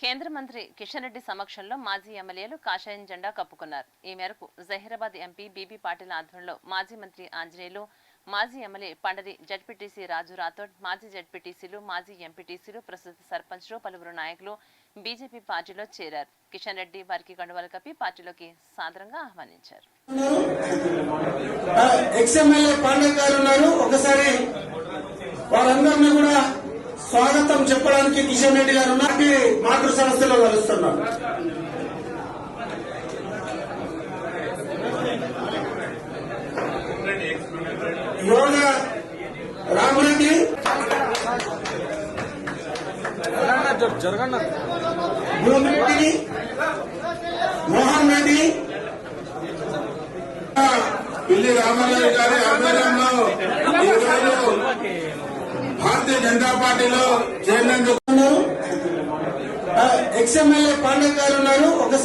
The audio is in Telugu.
కేంద్ర మంత్రి కిషన్ రెడ్డి సమక్షంలో మాజీ ఎమ్మెల్యేలు కాషాయం జెండా కప్పుకున్నారు. ఈ మేరకు జహీరాబాద్ ఎంపీ బీబీ పాటిల్ ఆధ్వర్యంలో మాజీ మంత్రి ఆంజనేయులు, మాజీ ఎమ్మెల్యే పండరి, జడ్పీటీసీ రాజు రాథోడ్, మాజీ జడ్పీటీసీలు, మాజీ ఎంపీటీసీలు, ప్రస్తుత సర్పంచ్లు, పలువురు నాయకులు బీజేపీ పార్టీలో చేరారు. కిషన్ రెడ్డి వారికి కండువాలు కప్పి పార్టీలోకి సాదరంగా ఆహ్వానించారు. స్వాగతం చెప్పడానికి కిషన్ రెడ్డి గారు మాతృ సంస్థలో కలుస్తున్నారు. యోగ రామరెడ్డి, భూమిరెడ్డి, మోహన్ రెడ్డి, పిల్లి రామారావు గారి ఆధ్వర్యంలో భారతీయ జనతా పార్టీలో చేరినందుకు ఎక్స్ఎమ్మెల్యే పాండే గారు ఉన్నారు. ఒకసారి